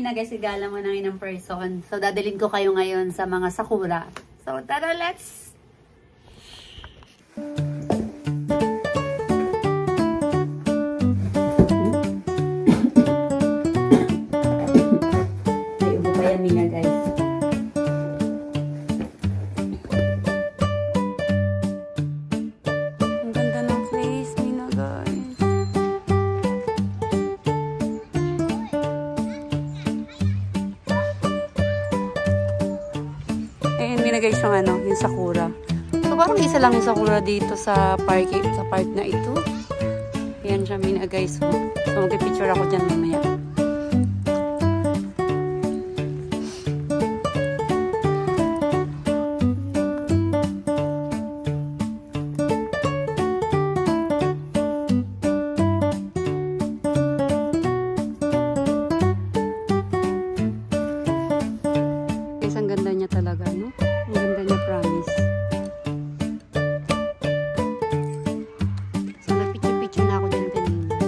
Mina guys, igala mo na ng person. So, dadalhin ko kayo ngayon sa mga sakura. So, tara, let's... Ay, ubo pa yan, Mina guys. Ang ganda ng place, Mina guys. Guys, yung ano, yung sakura. So, parang isa lang yung sakura dito sa park na ito. Ayan siya, Mina guys. So, mag-picture ako dyan mamaya. Guys, ang ganda niya talaga, no? Ang ganda niya, promise. So, nag-picture-picture na ako dyan kanina.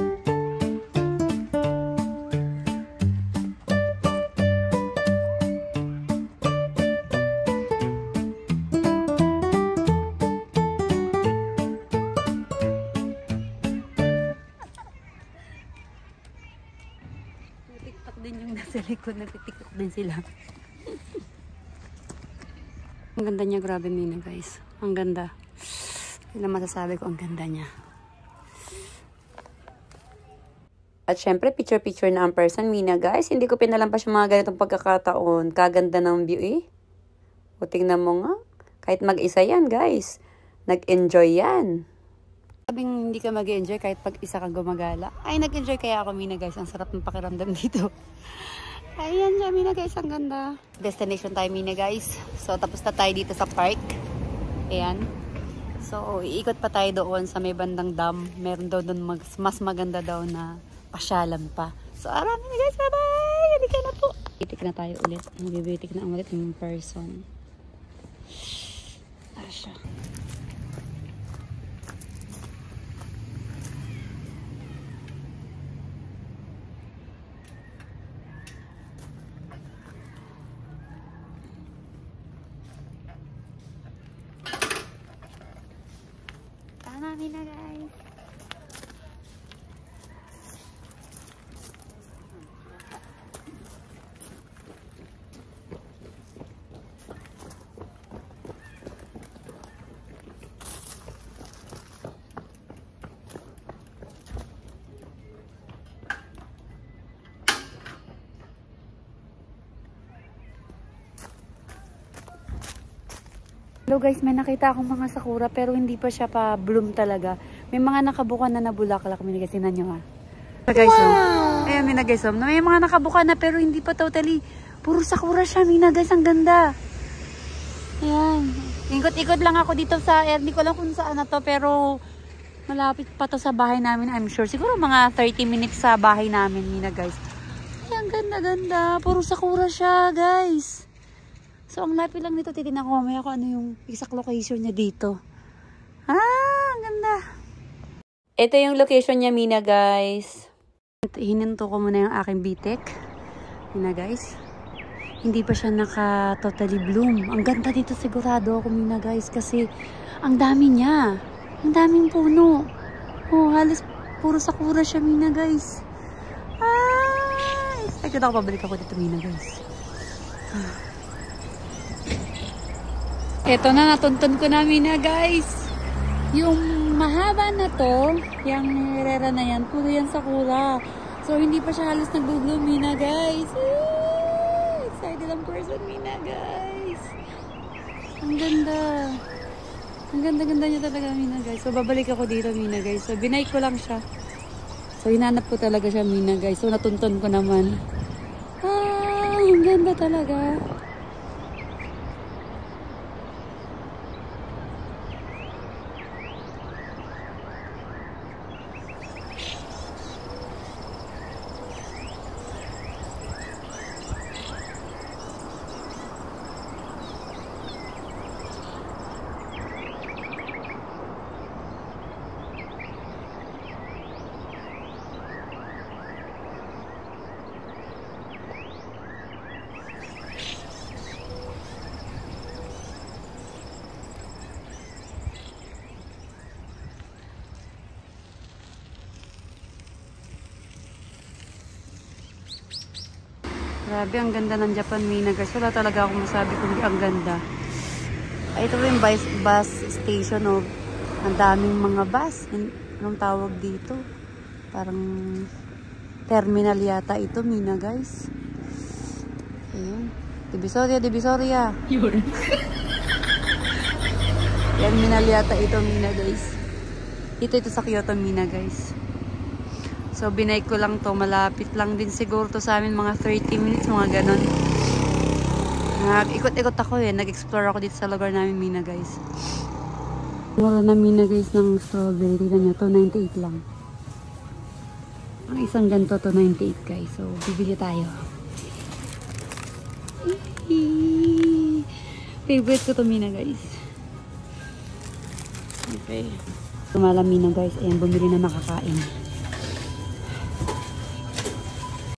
Nag-tiktok din yung nasa likod. Nag-tiktok din sila. Ang ganda niya, grabe, Mina guys. Ang ganda. Hindi na masasabi ko, ang ganda niya. At syempre, picture-picture na ang person, Mina guys. Hindi ko pinalampas yung mga ganitong pagkakataon. Kaganda ng view eh. O tingnan mo nga. Kahit mag-isa yan guys. Nag-enjoy yan. Sabing hindi ka mag-enjoy kahit pag-isa kang gumagala. Ay, nag-enjoy kaya ako, Mina guys. Ang sarap ng pakiramdam dito. Ayan siya, Mina guys. Ang ganda. Destination tayo, Mina guys. So, tapos na tayo dito sa park. Ayan. So, iikot pa tayo doon sa may bandang dam. Meron daw doon mas maganda daw na pasyalan pa. So, ara, Mina guys. Bye-bye! Halika na po. Bitik na tayo ulit. Bibitik na ulit yung person. Asya. Mina guys. Hello guys, may nakita akong mga sakura pero hindi pa siya pa bloom talaga. May mga nakabuka na nabulaklak. May nagasinan nyo ha. Guys, wow! Ayan, Mina guys. May mga nakabuka na pero hindi pa totally. Puro sakura siya, Mina guys. Ang ganda. Ayan. Ikot-ikot lang ako dito sa air. Hindi ko alam kung saan na to pero malapit pa to sa bahay namin. I'm sure. Siguro mga 30 minutes sa bahay namin, Mina guys. Ayan, ganda-ganda. Puro sakura siya, guys. So, ang lapit lang nito, titignan ko mamaya kung ano yung exact location niya dito. Ang ganda. Ito yung location niya, Mina, guys. Hininto ko muna yung aking bitek. Mina, guys. Hindi pa siya naka-totally bloom. Ang ganda dito sigurado ako, Mina, guys. Kasi, ang dami niya. Ang daming puno. Oh, halos puro sakura siya, Mina, guys. Excited ako, pabalik ako dito, Mina, guys. Ito na, natuntun ko na, Mina, guys. Yung mahaba na to, yung nirera na yan, puro yan sakura. So, hindi pa siya halos nag-bloom, Mina, guys. Excited ang person, Mina, guys. Ang ganda. Ang ganda-ganda niya talaga, Mina, guys. So, babalik ako dito, Mina, guys. So, binike ko lang siya. So, hinanap ko talaga siya, Mina, guys. So, natuntun ko naman. Ang ganda talaga. Grabe, ang ganda ng Japan Mina guys. Wala talaga akong masabi kundi ang ganda. Ay, ito yung bus station of ang daming mga bus. Anong tawag dito? Parang terminal yata ito, Mina guys. Ayan. Divisoria, Divisoria. Yun. Terminal yata ito, Mina guys. Ito sa Kyoto, Mina guys. So, binay ko lang to. Malapit lang din siguro to sa amin. Mga 30 minutes, mga ganon. Ikot-ikot ako eh. Nag-explore ako dito sa lugar namin, Mina guys. Mura na, Mina guys, ng strawberry. Tignan nyo, to 98 lang. Ang isang ganito to 98 guys. So, bibili tayo. Favorite ko to, Mina guys. Okay. Tumala, Mina guys. Ayan, bumili na makakain.